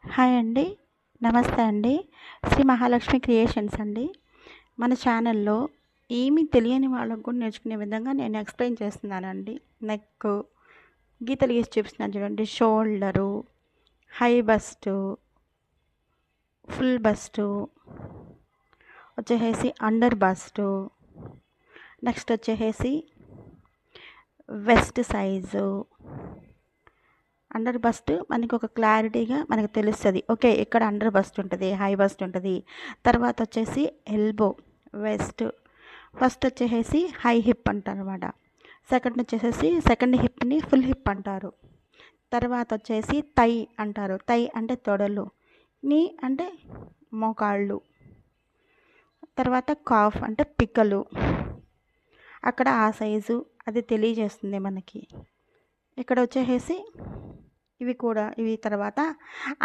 Hi అండి. నమస్తే అండి. శ్రీ మహాలక్ష్మి క్రియేషన్స్ అండి. మన ఛానల్‌లో ఏమీ తెలియని వాళ్ళకి కూడా నేర్చుకునే విధంగా నేను ఎక్స్‌ప్లెయిన్ చేస్తున్నానండి. నెక్కు, గీతలు గీసి చూపిస్తున్నాను చూడండి. Shoulder, high bust, full bust, వచ్చేసేసి అండర్ బస్టు, నెక్స్ట్ వచ్చేసేసి వెస్ట్ సైజు. అండర్ బస్ట్ మనకి ఒక క్లారిటీగా మనకు తెలుస్తుంది. ఓకే, ఇక్కడ అండర్ బస్ట్ ఉంటుంది, హై బస్ట్ ఉంటుంది. తర్వాత వచ్చేసి ఎల్బో, వెస్ట్. ఫస్ట్ వచ్చేసి హై హిప్ అంటారు అనమాట. సెకండ్ వచ్చేసేసి సెకండ్ హిప్ని ఫుల్ హిప్ అంటారు. తర్వాత వచ్చేసి థై అంటారు. థై అంటే తొడలు, నీ అంటే మోకాళ్ళు. తర్వాత కాఫ్ అంటే పిక్కలు. అక్కడ ఆ సైజు అది తెలియజేస్తుంది మనకి. ఇక్కడ వచ్చేసేసి ఇవి తర్వాత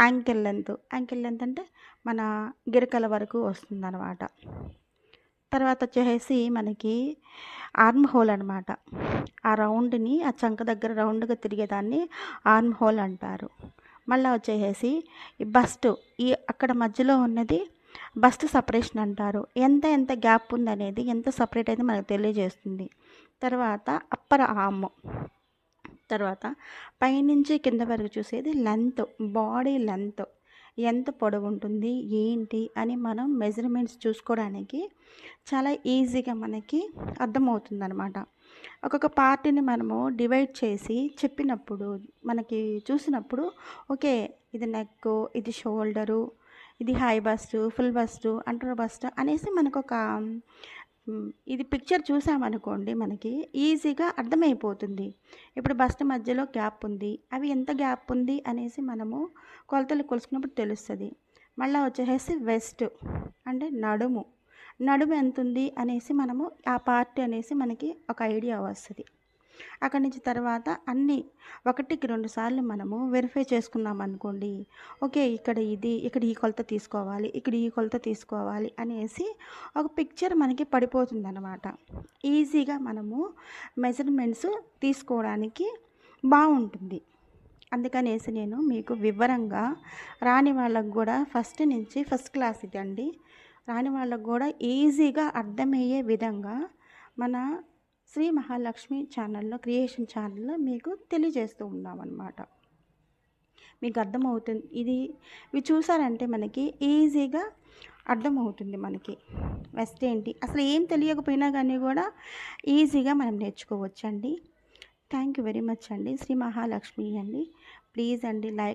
యాంకిల్ లెంత్. యాంకిల్ లెంత్ అంటే మన గిరకల వరకు వస్తుందన్నమాట. తర్వాత వచ్చేసేసి మనకి ఆర్మ్ హోల్ అనమాట. ఆ రౌండ్ని, ఆ చంక దగ్గర రౌండ్గా తిరిగేదాన్ని ఆర్మ్ హోల్ అంటారు. మళ్ళీ వచ్చేసేసి ఈ బస్ట్, ఈ అక్కడ మధ్యలో ఉన్నది బస్ట్ సపరేషన్ అంటారు. ఎంత గ్యాప్ ఉందనేది, ఎంత సపరేట్ అయితే మనకు తెలియజేస్తుంది. తర్వాత అప్పర్ ఆర్మ్. తర్వాత పైనుంచి కింద వరకు చూసేది లెంత్, బాడీ లెంత్ ఎంత పొడవు ఉంటుంది ఏంటి అని మనం మెజర్మెంట్స్ చూసుకోవడానికి చాలా ఈజీగా మనకి అర్థమవుతుందన్నమాట. ఒక్కొక్క పార్ట్ని మనము డివైడ్ చేసి చెప్పినప్పుడు, మనకి చూసినప్పుడు ఓకే, ఇది నెక్, ఇది షోల్డరు, ఇది high bust, full bust, under bust అనేసి మనకు ఒక ఇది పిక్చర్ చూసామనుకోండి మనకి ఈజీగా అర్థమైపోతుంది. ఇప్పుడు బస్ట్ మధ్యలో గ్యాప్ ఉంది, అవి ఎంత గ్యాప్ ఉంది అనేసి మనము కొలతలు కొలుసుకున్నప్పుడు తెలుస్తుంది. మళ్ళీ వచ్చేసి వెస్ట్ అంటే నడుము, నడుము ఎంత ఉంది అనేసి మనము ఆ పార్ట్ అనేసి మనకి ఒక ఐడియా వస్తుంది. అక్కడి నుంచి తర్వాత అన్నీ 1కి 2 సార్లు మనము వెరిఫై చేసుకున్నాం అనుకోండి. ఓకే, ఇక్కడ ఈ కొలత తీసుకోవాలి, ఇక్కడ ఈ కొలత తీసుకోవాలి అనేసి ఒక పిక్చర్ మనకి పడిపోతుందన్నమాట. ఈజీగా మనము మెజర్మెంట్స్ తీసుకోవడానికి బాగుంటుంది. అందుకనేసి నేను మీకు వివరంగా, రాని వాళ్ళకు కూడా ఫస్ట్ నుంచి ఫస్ట్ క్లాస్ ఇది అండి, రాని వాళ్ళకు కూడా ఈజీగా అర్థమయ్యే విధంగా మన శ్రీ మహాలక్ష్మి ఛానల్లో, క్రియేషన్ ఛానల్లో మీకు తెలియజేస్తూ ఉన్నామన్నమాట. మీకు అర్థమవుతుంది. ఇవి చూసారంటే మనకి ఈజీగా అర్థమవుతుంది. మనకి వెస్ట్ ఏంటి అసలు ఏం తెలియకపోయినా కానీ కూడా ఈజీగా మనం నేర్చుకోవచ్చండి. థ్యాంక్ యూ వెరీ మచ్ అండి. శ్రీ మహాలక్ష్మి అండి. ప్లీజ్ అండి లైక్